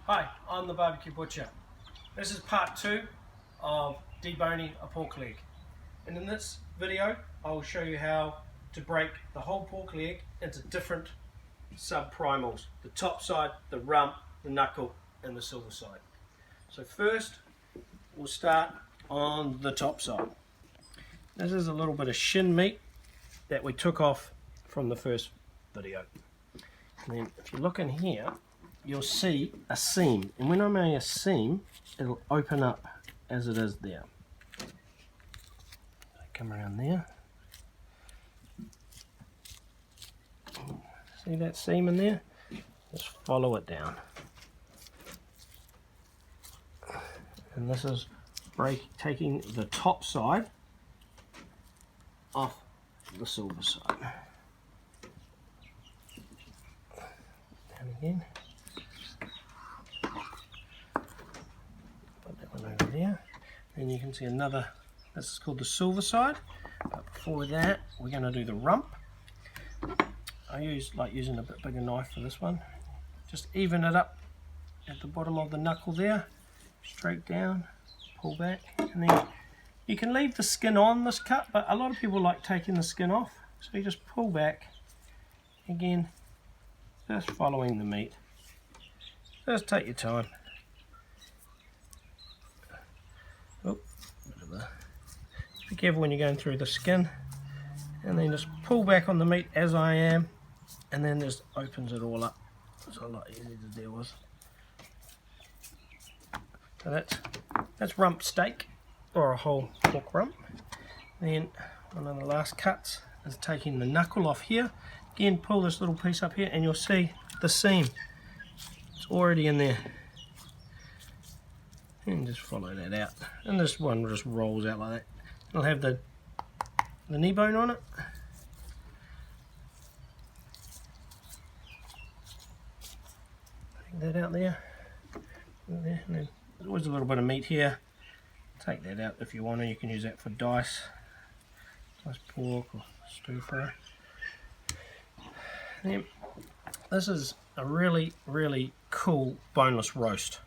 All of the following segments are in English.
Hi, I'm the BBQ Butcher. This is part 2 of deboning a pork leg. And in this video, I will show you how to break the whole pork leg into different subprimals. The top side, the rump, the knuckle, and the silver side. So first, we'll start on the top side. This is a little bit of shin meat that we took off from the first video. And then if you look in here, you'll see a seam, and when I make a seam, it'll open up as it is there. Come around there. See that seam in there? Just follow it down. And this is taking the top side off the silver side. Down again. Put that one over there. Then you can see another, this is called the silver side. But before that, we're going to do the rump. I like using a bit bigger knife for this one. Just even it up at the bottom of the knuckle there. Straight down, pull back, and then you can leave the skin on this cut, but a lot of people like taking the skin off. So you just pull back, again, just following the meat. Just take your time. Oh, be careful when you're going through the skin, and then just pull back on the meat as I am, and then just opens it all up. It's a lot easier to deal with. So that's rump steak, or a whole pork rump. Then one of the last cuts is taking the knuckle off here. Again, pull this little piece up here and you'll see the seam. It's already in there. And just follow that out. And this one just rolls out like that. It'll have the knee bone on it. Take that out there. And then there's always a little bit of meat here. Take that out if you want to. You can use that for dice pork or stir fry. Then this is a really cool boneless roast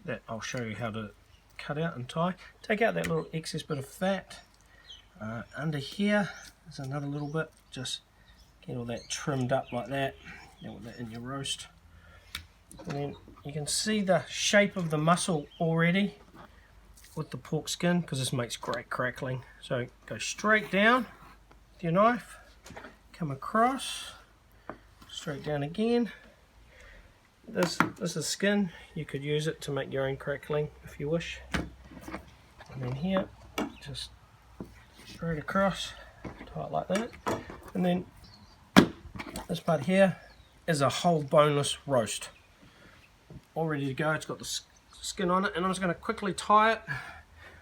that I'll show you how to cut out and tie. Take out that little excess bit of fat. Under here there's another little bit. Just get all that trimmed up like that. You want that in your roast. And then you can see the shape of the muscle already with the pork skin, because this makes great crackling. So go straight down with your knife, come across, straight down again. This is skin. You could use it to make your own crackling if you wish. And then here, just straight across, tie it like that. And then this part here is a whole boneless roast, all ready to go. It's got the skin on it, and I'm just going to quickly tie it.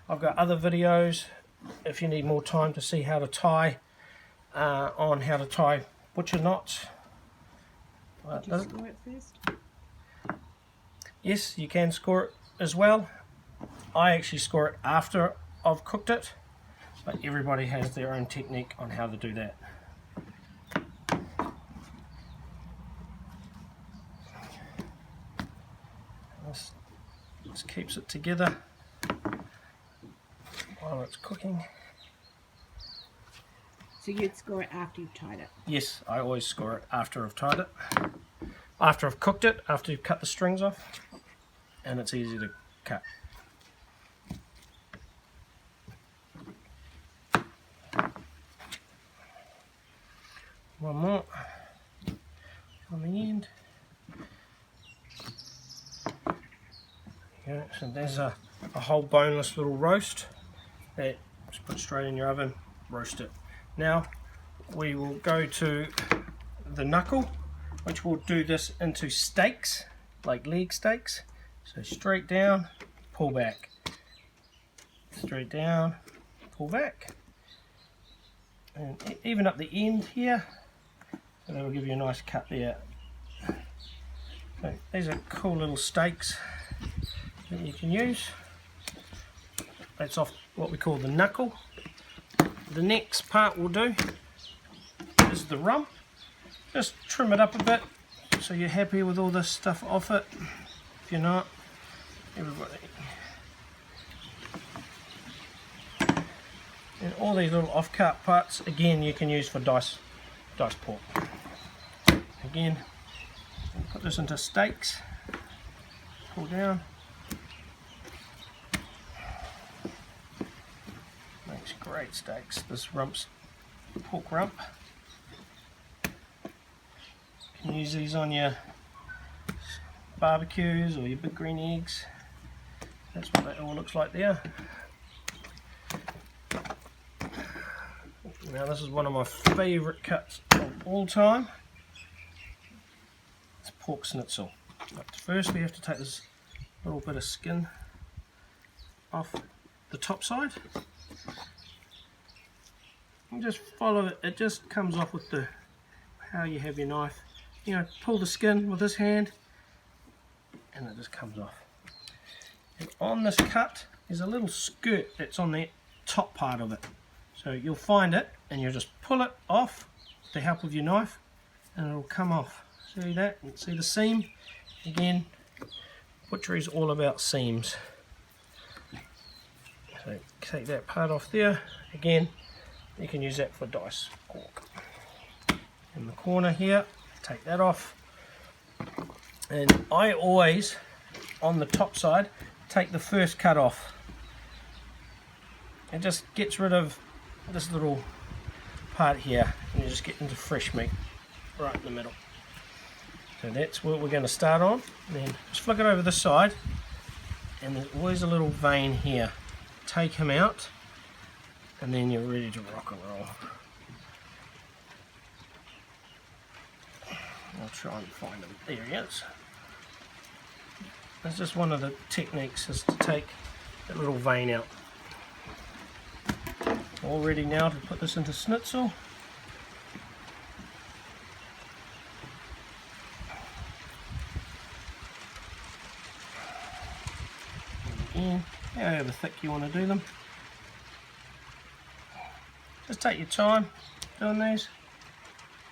I've got other videos if you need more time to see how to tie, on how to tie butcher knots. Did you score it first? Yes, you can score it as well. I actually score it after I've cooked it, but everybody has their own technique on how to do that. This keeps it together while it's cooking. So you'd score it after you've tied it? Yes, I always score it after I've tied it. After I've cooked it, after you've cut the strings off, and it's easy to cut. One more on the end. Okay, so there's a whole boneless little roast that just put straight in your oven, roast it. Now we will go to the knuckle, which will do this into steaks, like leg steaks. So straight down, pull back. Straight down, pull back. And even up the end here, so that will give you a nice cut there. So these are cool little steaks that you can use. That's off what we call the knuckle. The next part we'll do is the rump. Just trim it up a bit so you're happy with all this stuff off it. if you're not. Everybody. And all these little off-cut parts, again, you can use for diced pork. Again, put this into steaks. Pull down. Makes great steaks. This rump's pork rump. You can use these on your barbecues or your big green eggs. That's what that all looks like there. Now this is one of my favourite cuts of all time. It's pork schnitzel. But first we have to take this little bit of skin off the top side. And just follow it. It just comes off with the how you have your knife. You know, pull the skin with this hand and it just comes off. And on this cut is a little skirt that's on the top part of it. So you'll find it and you'll just pull it off with the help of your knife and it'll come off. See that? And see the seam? Again, butchery is all about seams. So take that part off there. Again, you can use that for diced pork. In the corner here, take that off. And I always, on the top side, take the first cut off. It just gets rid of this little part here. And you just get into fresh meat right in the middle. So that's what we're going to start on. And then just flick it over this side. And there's always a little vein here. Take him out. And then you're ready to rock and roll. I'll try and find him. There he is. That's just one of the techniques, is to take that little vein out. All ready now to put this into schnitzel. And again, however thick you want to do them. Just take your time doing these.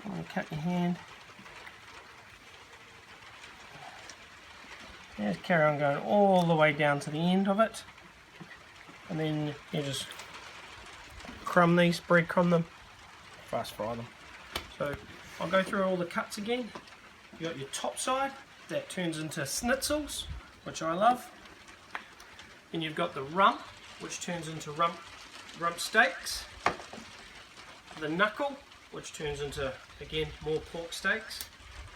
You want to cut your hand. Just carry on going all the way down to the end of it. And then you just crumb these, breadcrumb them, fast fry them. So I'll go through all the cuts again. You got your top side, that turns into schnitzels, which I love. Then you've got the rump, which turns into rump steaks. The knuckle, which turns into, again, more pork steaks.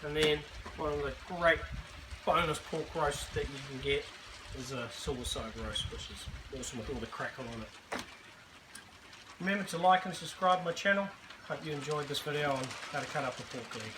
And then one of the great boneless pork roasts that you can get is a suicide roast, which is awesome with all the crackle on it. Remember to like and subscribe to my channel. Hope you enjoyed this video on how to cut up a pork leg.